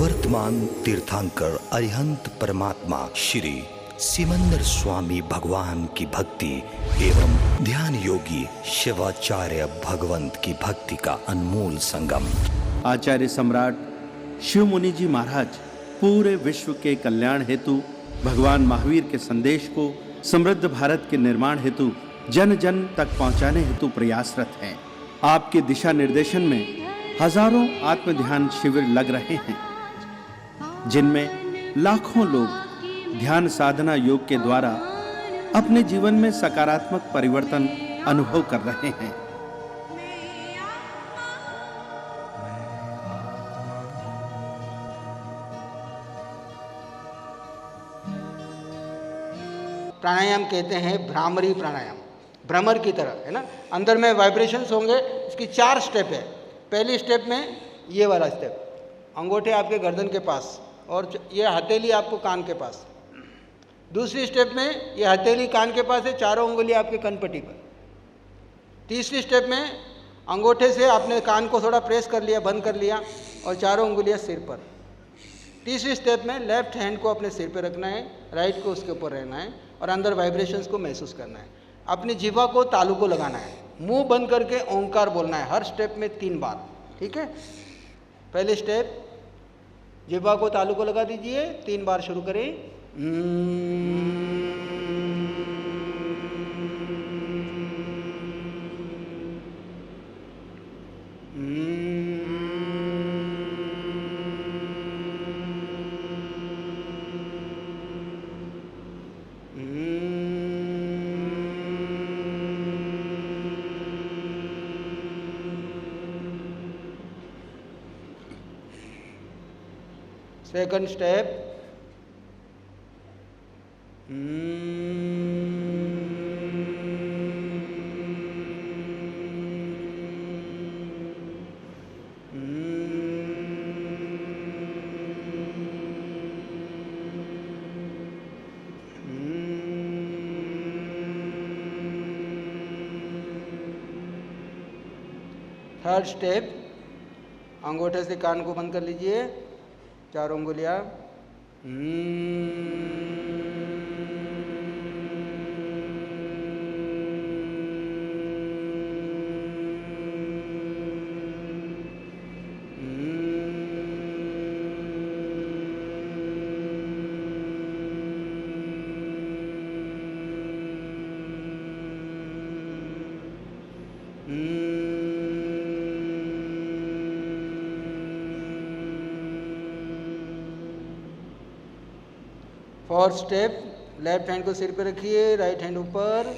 वर्तमान तीर्थंकर अरिहंत परमात्मा श्री सिमंदर स्वामी भगवान की भक्ति एवं ध्यान योगी शिवाचार्य भगवंत की भक्ति का अनमोल संगम। आचार्य सम्राट शिव मुनि जी महाराज पूरे विश्व के कल्याण हेतु भगवान महावीर के संदेश को समृद्ध भारत के निर्माण हेतु जन जन तक पहुंचाने हेतु प्रयासरत हैं। आपके दिशा निर्देशन में हजारों आत्म ध्यान शिविर लग रहे हैं, जिनमें लाखों लोग ध्यान साधना योग के द्वारा अपने जीवन में सकारात्मक परिवर्तन अनुभव कर रहे हैं। प्राणायाम कहते हैं भ्रामरी प्राणायाम, भ्रमर की तरह, है ना। अंदर में वाइब्रेशंस होंगे। इसकी 4 स्टेप है। पहली स्टेप में ये वाला स्टेप, अंगूठे आपके गर्दन के पास और ये हथेली आपको कान के पास। दूसरी स्टेप में ये हथेली कान के पास है, चारों उंगली आपके कनपट्टी पर। तीसरी स्टेप में अंगूठे से आपने कान को थोड़ा प्रेस कर लिया, बंद कर लिया और चारों उंगलियां सिर पर। तीसरी स्टेप में लेफ्ट हैंड को अपने सिर पर रखना है, राइट को उसके ऊपर रहना है और अंदर वाइब्रेशंस को महसूस करना है। अपनी जीवा को तालू को लगाना है, मुंह बंद करके ओंकार बोलना है हर स्टेप में 3 बार। ठीक है। पहली स्टेप, जीवा को तालू को लगा दीजिए, 3 बार शुरू करें। सेकंड स्टेप, थर्ड स्टेप, अंगूठे से कान को बंद कर लीजिए, चारों उंगलियां। फोर्थ स्टेप, लेफ्ट हैंड को सिर पे रखिए, राइट हैंड ऊपर।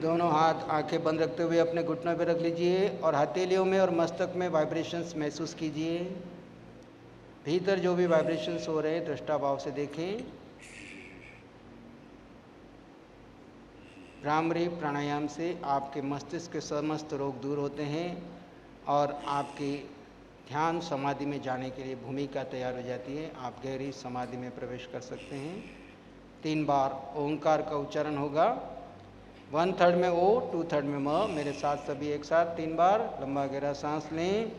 दोनों हाथ आंखें बंद रखते हुए अपने घुटनों पर रख लीजिए और हथेलियों में और मस्तक में वाइब्रेशंस महसूस कीजिए। भीतर जो भी वाइब्रेशंस हो रहे हैं दृष्टा भाव से देखें। भ्रामरी प्राणायाम से आपके मस्तिष्क के समस्त रोग दूर होते हैं और आपकी ध्यान समाधि में जाने के लिए भूमिका तैयार हो जाती है। आप गहरी समाधि में प्रवेश कर सकते हैं। 3 बार ओंकार का उच्चारण होगा। 1/3 में ओ, 2/3 में म। मेरे साथ सभी एक साथ 3 बार लंबा गहरा सांस लें।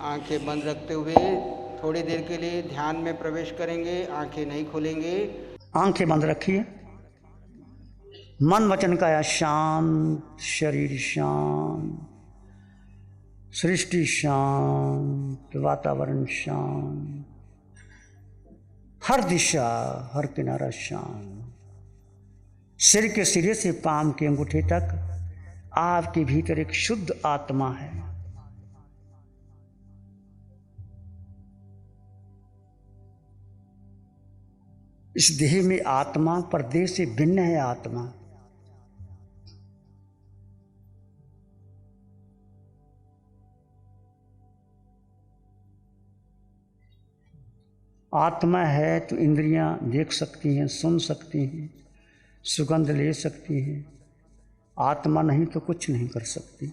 आंखें बंद रखते हुए थोड़ी देर के लिए ध्यान में प्रवेश करेंगे। आंखें नहीं खोलेंगे। आंखें बंद रखिए, मन वचन काया शांत, शरीर शांत, सृष्टि शांत, वातावरण शांत, हर दिशा हर किनारा शांत। सिर के सिरे से पांव के अंगूठे तक आपके भीतर एक शुद्ध आत्मा है। इस देह में आत्मा, पर देह से भिन्न है आत्मा। आत्मा है तो इंद्रियां देख सकती हैं, सुन सकती हैं, सुगंध ले सकती हैं। आत्मा नहीं तो कुछ नहीं कर सकती।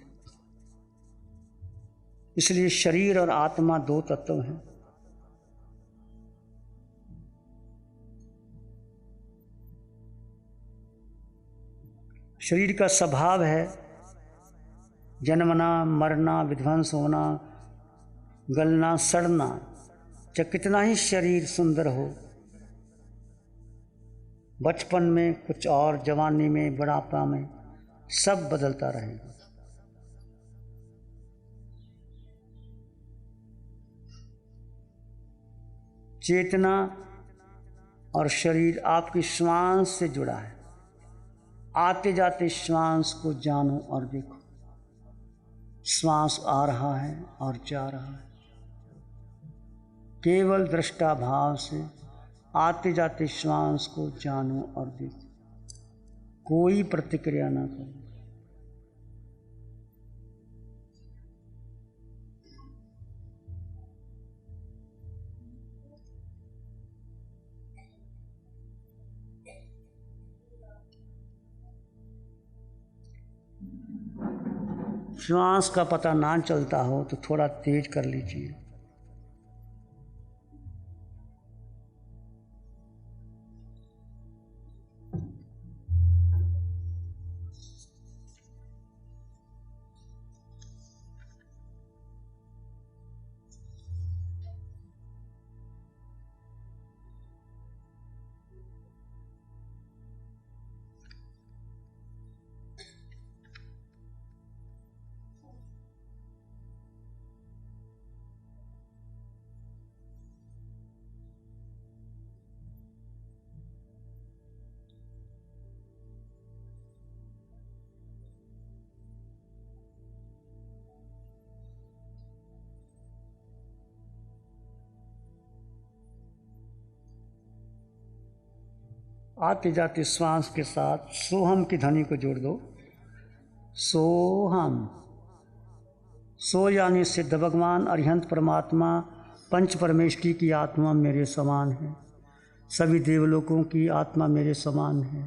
इसलिए शरीर और आत्मा दो तत्व हैं। शरीर का स्वभाव है जन्मना, मरना, विध्वंस होना, गलना, सड़ना। चाहे कितना ही शरीर सुंदर हो, बचपन में कुछ और, जवानी में, बुढ़ापा में, सब बदलता रहेगा। चेतना और शरीर आपकी श्वास से जुड़ा है। आते जाते श्वास को जानो और देखो। श्वास आ रहा है और जा रहा है। केवल दृष्टा भाव से आते जाते श्वास को जानो और देखो। कोई प्रतिक्रिया ना करो। श्वास का पता ना चलता हो तो थोड़ा तेज कर लीजिए। आते जाते श्वास के साथ सोहम की ध्वनि को जोड़ दो। सोहम। सो यानी सिद्ध भगवान अरिहंत परमात्मा, पंच परमेष्टि की आत्मा मेरे समान है। सभी देवलोकों की आत्मा मेरे समान है।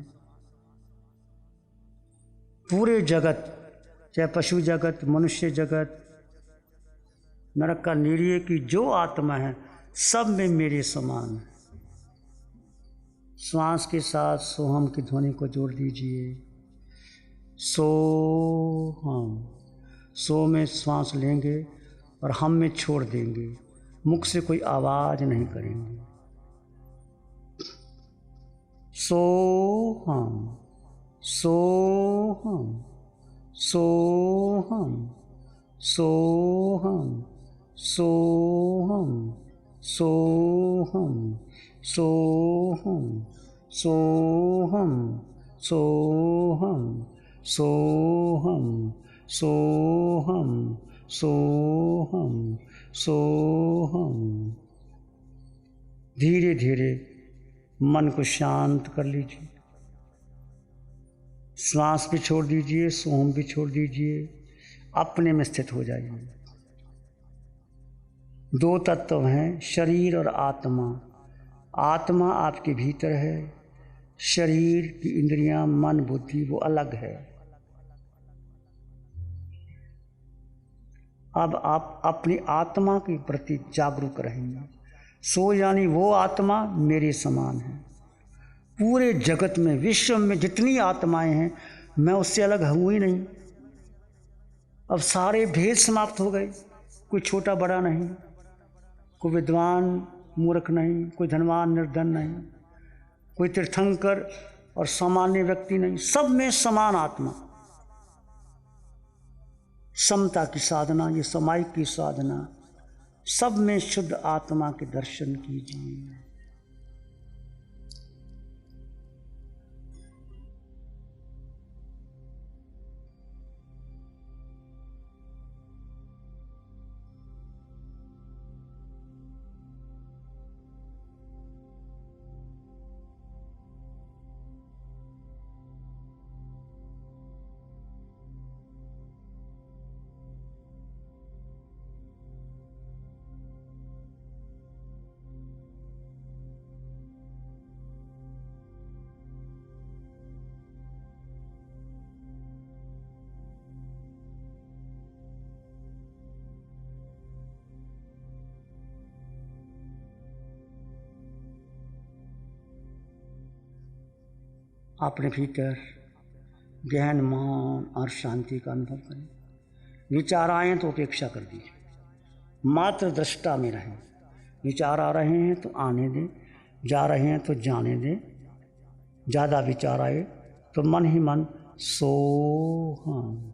पूरे जगत, चाहे पशु जगत, मनुष्य जगत, नरक का निरीय की जो आत्मा है, सब में मेरे समान है। श्वास के साथ सोहम की ध्वनि को जोड़ दीजिए। सोहम। सो में श्वास लेंगे और हम में छोड़ देंगे। मुख से कोई आवाज नहीं करेंगे। सोहम, सोहम, सोहम, सोहम, सोहम, सोहम, सोहम, सोहम, सोहम, सोहम, सोहम, सोहम, सोहम। धीरे धीरे मन को शांत कर लीजिए। श्वास भी छोड़ दीजिए, सोहम भी छोड़ दीजिए। अपने में स्थित हो जाइए। दो तत्व हैं, शरीर और आत्मा। आत्मा आपके भीतर है, शरीर की इंद्रियां, मन, बुद्धि वो अलग है। अब आप अपनी आत्मा के प्रति जागरूक रहेंगे। सो यानी वो आत्मा मेरे समान है। पूरे जगत में, विश्व में जितनी आत्माएं हैं, मैं उससे अलग हूँ ही नहीं। अब सारे भेद समाप्त हो गए। कोई छोटा बड़ा नहीं, कोई विद्वान मूर्ख नहीं, कोई धनवान निर्धन नहीं, कोई तीर्थंकर और सामान्य व्यक्ति नहीं, सब में समान आत्मा। समता की साधना, ये समाई की साधना, सब में शुद्ध आत्मा के दर्शन कीजिए। अपने भीतर गहन मौन और शांति का अनुभव करें। विचार आए तो उपेक्षा कर दीजिए, मात्र दृष्टा में रहें। विचार आ रहे हैं तो आने दें, जा रहे हैं तो जाने दें। ज़्यादा विचार आए तो मन ही मन सोहम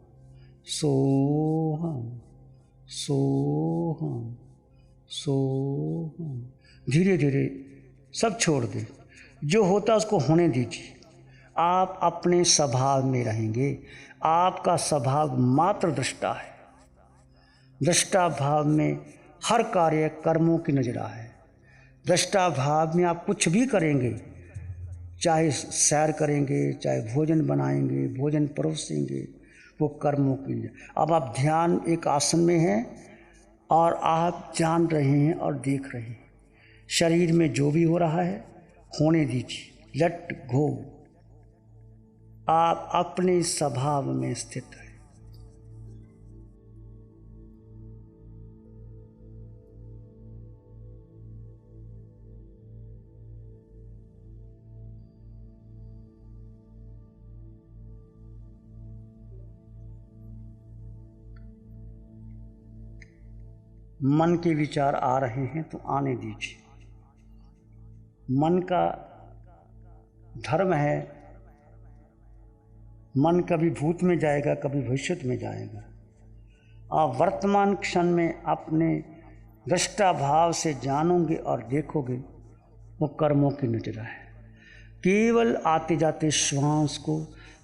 सोहम सोहम सोहम, धीरे धीरे सब छोड़ दें। जो होता उसको होने दीजिए। आप अपने स्वभाव में रहेंगे। आपका स्वभाव मात्र दृष्टा है। दृष्टा भाव में हर कार्य कर्मों की नजरा है। दृष्टा भाव में आप कुछ भी करेंगे, चाहे सैर करेंगे, चाहे भोजन बनाएंगे, भोजन परोसेंगे, वो कर्मों की। अब आप ध्यान एक आसन में हैं और आप जान रहे हैं और देख रहे हैं। शरीर में जो भी हो रहा है होने दीजिए, लेट गो। आप अपने स्वभाव में स्थित हैं। मन के विचार आ रहे हैं तो आने दीजिए। मन का धर्म है, मन कभी भूत में जाएगा, कभी भविष्य में जाएगा। आप वर्तमान क्षण में अपने दृष्टा भाव से जानोगे और देखोगे, वो कर्मों की नजरा है। केवल आते जाते श्वास को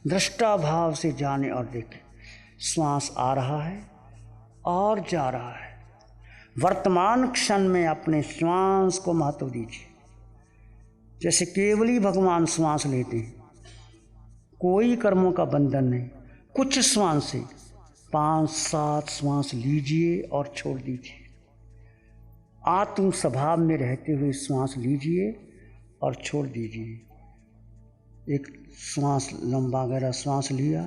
दृष्टा भाव से जाने और देखें। श्वास आ रहा है और जा रहा है। वर्तमान क्षण में अपने श्वास को महत्व दीजिए। जैसे केवल ही भगवान श्वास लेते हैं, कोई कर्मों का बंधन नहीं। कुछ श्वास से 5-7 श्वास लीजिए और छोड़ दीजिए। आत्म स्वभाव में रहते हुए श्वास लीजिए और छोड़ दीजिए। एक श्वास लंबा गहरा श्वास लिया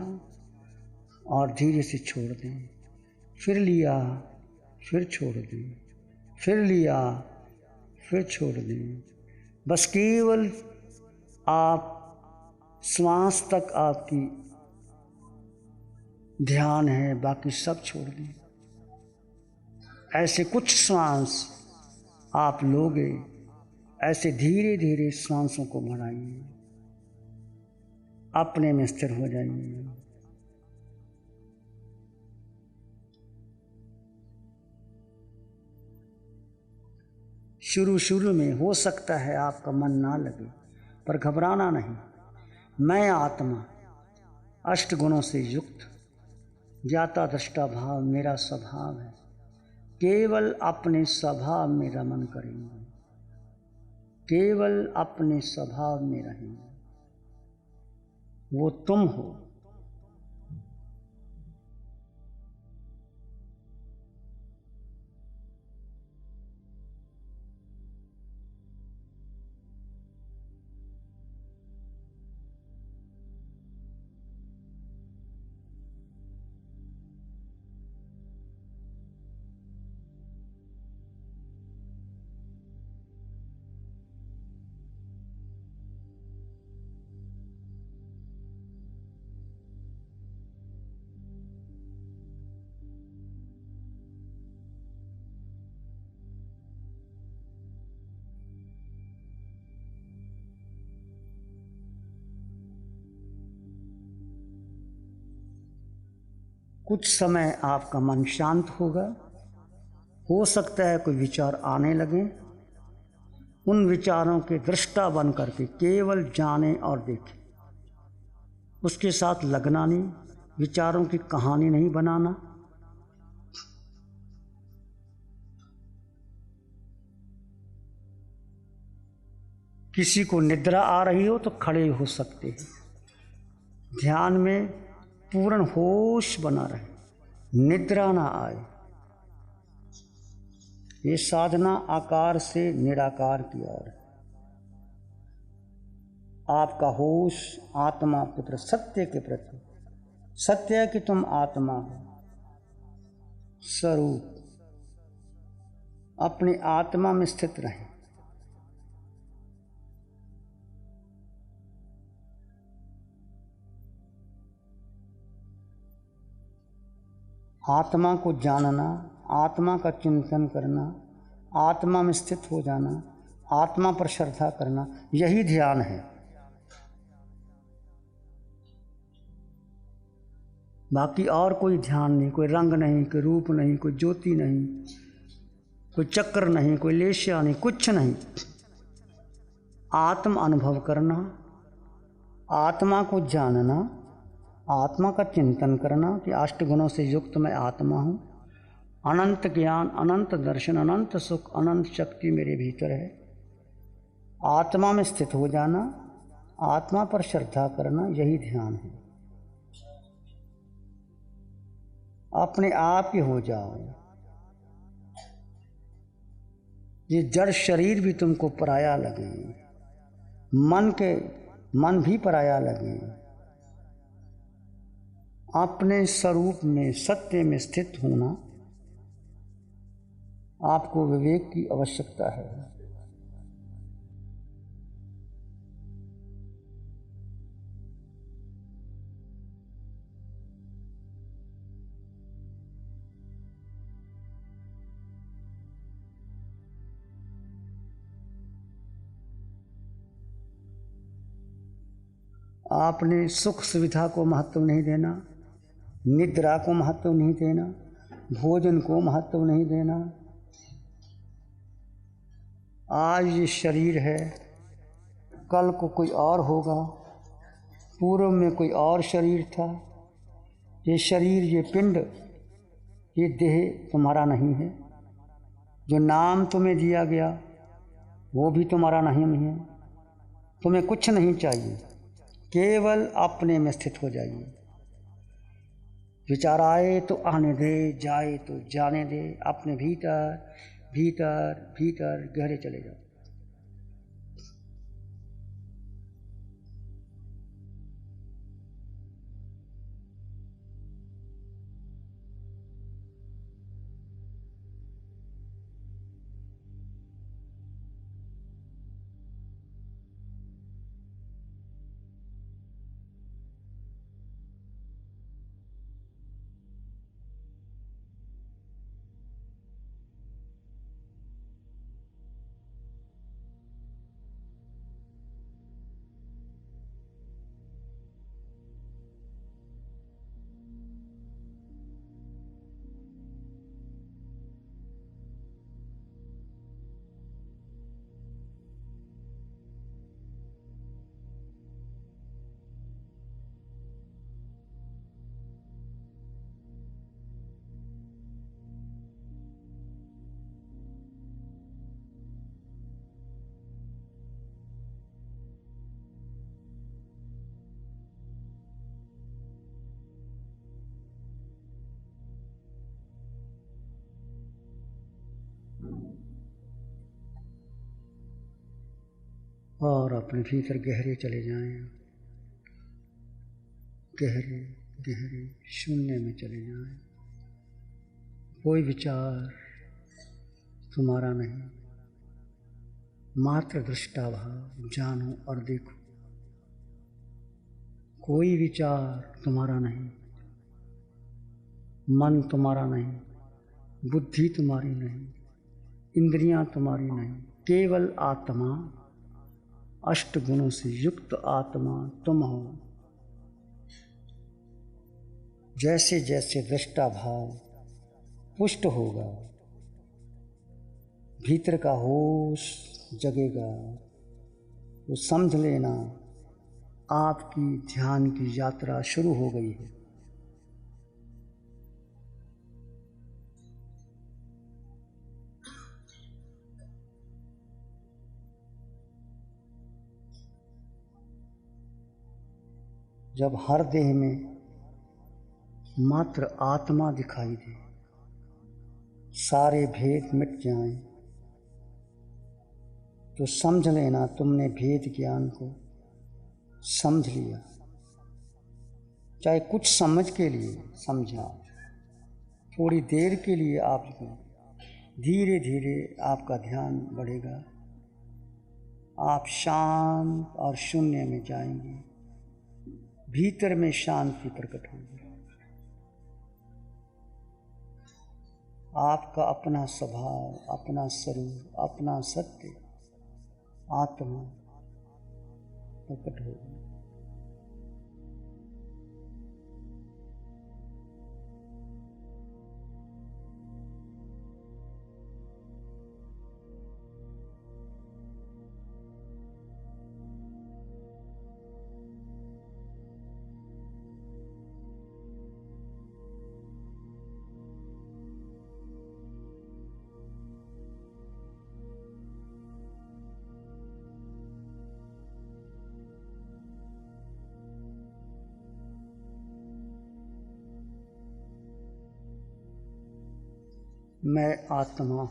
और धीरे से छोड़ दें। फिर लिया, फिर छोड़ दें, फिर लिया, फिर छोड़ दें। बस केवल आप श्वास तक आपकी ध्यान है, बाकी सब छोड़ दें। ऐसे कुछ श्वास आप लोगे, ऐसे धीरे धीरे श्वासों को बढ़ाइए, अपने में स्थिर हो जाइए। शुरू में हो सकता है आपका मन ना लगे, पर घबराना नहीं। मैं आत्मा अष्ट गुणों से युक्त ज्ञाता दृष्टा भाव मेरा स्वभाव है। केवल अपने स्वभाव में रमन करेंगे, केवल अपने स्वभाव में रहेंगे। वो तुम हो। कुछ समय आपका मन शांत होगा। हो सकता है कोई विचार आने लगे, उन विचारों के दृष्टा बन करके केवल जाने और देखें, उसके साथ लगना नहीं, विचारों की कहानी नहीं बनाना। किसी को निद्रा आ रही हो तो खड़े हो सकते हैं। ध्यान में पूर्ण होश बना रहे, निद्रा ना आए। ये साधना आकार से निराकार की ओर है। आपका होश आत्मा पुत्र सत्य के प्रति, सत्य है कि तुम आत्मा हो, स्वरूप अपनी आत्मा में स्थित रहें। आत्मा को जानना, आत्मा का चिंतन करना, आत्मा में स्थित हो जाना, आत्मा पर श्रद्धा करना, यही ध्यान है। बाकी और कोई ध्यान नहीं, कोई रंग नहीं, कोई रूप नहीं, कोई ज्योति नहीं, कोई चक्र नहीं, कोई लेश्या नहीं, कुछ नहीं। आत्म अनुभव करना, आत्मा को जानना, आत्मा का चिंतन करना कि अष्ट गुणों से युक्त मैं आत्मा हूँ। अनंत ज्ञान, अनंत दर्शन, अनंत सुख, अनंत शक्ति मेरे भीतर है। आत्मा में स्थित हो जाना, आत्मा पर श्रद्धा करना, यही ध्यान है। अपने आप ही हो जाओ। ये जड़ शरीर भी तुमको पराया लगे, मन भी पराया लगे। अपने स्वरूप में, सत्य में स्थित होना आपको विवेक की आवश्यकता है। आपने सुख सुविधा को महत्व नहीं देना, निद्रा को महत्व नहीं देना, भोजन को महत्व नहीं देना। आज ये शरीर है, कल को कोई और होगा, पूर्व में कोई और शरीर था। ये शरीर, ये पिंड, ये देह तुम्हारा नहीं है। जो नाम तुम्हें दिया गया वो भी तुम्हारा नहीं है। तुम्हें कुछ नहीं चाहिए, केवल अपने में स्थित हो जाइए। विचार आए तो आने दे, जाए तो जाने दे। अपने भीतर भीतर भीतर गहरे चले जाओ। और अपने भीतर गहरे चले जाएं, गहरे गहरे शून्य में चले जाएं। कोई विचार तुम्हारा नहीं, मात्र दृष्टाभाव जानो और देखो। कोई विचार तुम्हारा नहीं, मन तुम्हारा नहीं, बुद्धि तुम्हारी नहीं, इंद्रियां तुम्हारी नहीं, केवल आत्मा, अष्ट गुणों से युक्त आत्मा तुम हो। जैसे जैसे दृष्टा भाव पुष्ट होगा, भीतर का होश जगेगा, तो समझ लेना आपकी ध्यान की यात्रा शुरू हो गई है। जब हर देह में मात्र आत्मा दिखाई दे, सारे भेद मिट जाएं, तो समझ लेना तुमने भेद ज्ञान को समझ लिया। चाहे कुछ समझ के लिए समझा, थोड़ी देर के लिए आपको, धीरे धीरे आपका ध्यान बढ़ेगा, आप शांत और शून्य में जाएंगे, भीतर में शांति प्रकट होगी। आपका अपना स्वभाव, अपना स्वरूप, अपना सत्य, आत्मा प्रकट होगी। मैं आत्मा,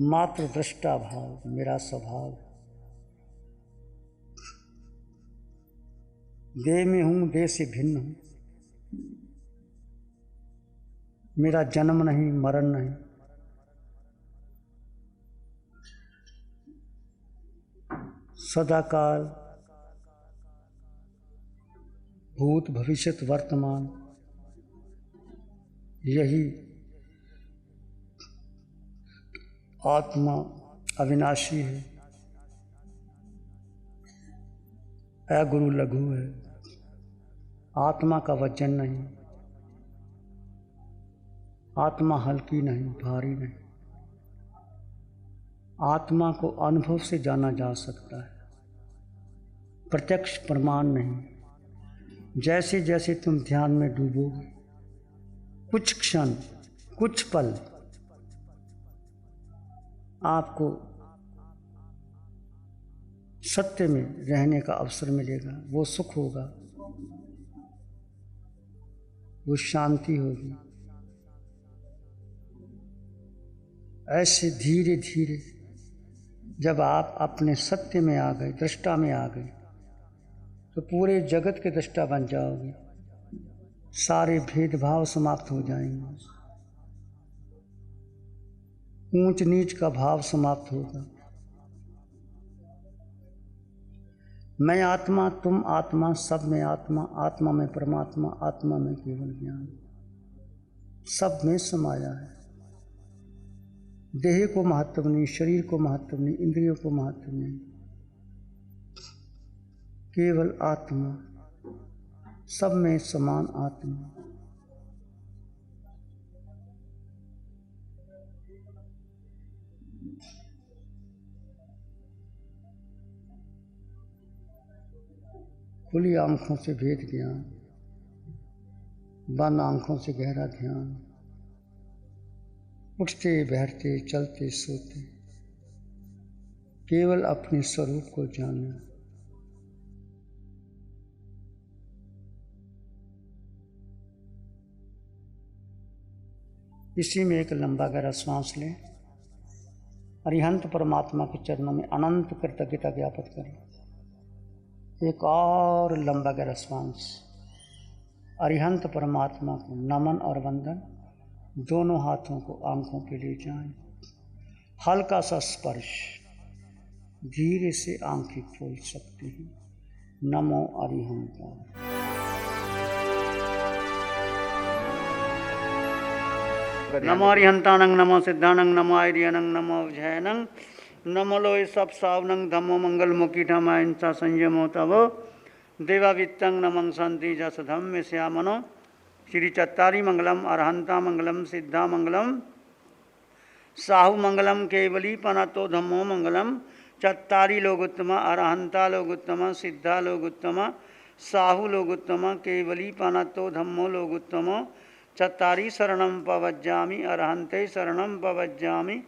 मात्र दृष्टा भाव मेरा स्वभाव, देह में हूँ, देह से भिन्न हूँ, मेरा जन्म नहीं, मरण नहीं, सदाकाल भूत भविष्यत वर्तमान यही आत्मा अविनाशी है, अगुरु लघु है, आत्मा का वजन नहीं, आत्मा हल्की नहीं, भारी नहीं, आत्मा को अनुभव से जाना जा सकता है, प्रत्यक्ष प्रमाण नहीं। जैसे जैसे तुम ध्यान में डूबोगे, कुछ क्षण, कुछ पल आपको सत्य में रहने का अवसर मिलेगा। वो सुख होगा, वो शांति होगी। ऐसे धीरे धीरे जब आप अपने सत्य में आ गए, दृष्टा में आ गए, तो पूरे जगत के दृष्टा बन जाओगे। सारे भेदभाव समाप्त हो जाएंगे, ऊंच नीच का भाव समाप्त होगा। मैं आत्मा, तुम आत्मा, सब में आत्मा, आत्मा में परमात्मा, आत्मा में केवल ज्ञान, सब में समाया है। देह को महत्व नहीं, शरीर को महत्व नहीं, इंद्रियों को महत्व नहीं, केवल आत्मा, सब में समान आत्मा। खुली आंखों से भेद ज्ञान, बंद आंखों से गहरा ध्यान, उठते बैठते चलते सोते केवल अपने स्वरूप को जानना। इसी में एक लंबा गहरा सांस लें, अरिहंत परमात्मा के चरणों में अनंत कृतज्ञता ज्ञापित करें। एक और लंबा गहरा सांस, अरिहंत परमात्मा को नमन और वंदन, दोनों हाथों को आंखों पे ले जाएं, हल्का सा स्पर्श, धीरे से आंखें खोल सकते हैं। नमो अरिहंत। नमो अरिहंतानंग, नमो सिद्धानंग, नमो आर्यनंग, नमो विजयनंग, नमो लोय सब सावनंग, धम्मो मंगल मुखी धमाइंसा संयमो तवो, देवावित्तं नमं संति जसधम्य श्यामनो श्री चत्तारी मंगलम अरहंता मंगलम सिद्धा मंगलम साहु मंगलम केवली पनातो धम्मो मंगलम चत्तारी लोगोत्तम अरहंता लोगोत्तम सिद्धा लोगोत्तम साहु लोगोत्तम केवली पनातो धम्मो लोगोत्तम चत्तारी शरणं पवज्जामि अरहंते शरणं पवज्जामि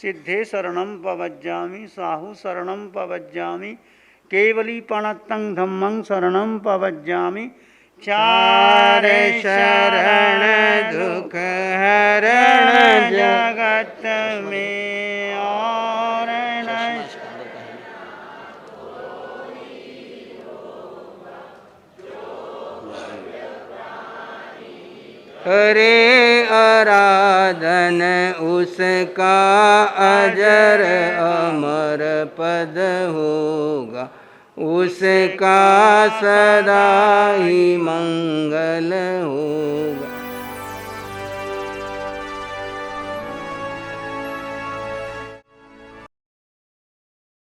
सिद्धे शरणं पवज्जामि साहु शरणं पवज्जामि केवली पणत्तं धम्मं शरणं पवज्जामि चार शरण दुख हरण जगत में और न करे आराधन उसका अजर अमर पद होगा, उसका सदा ही मंगल होगा।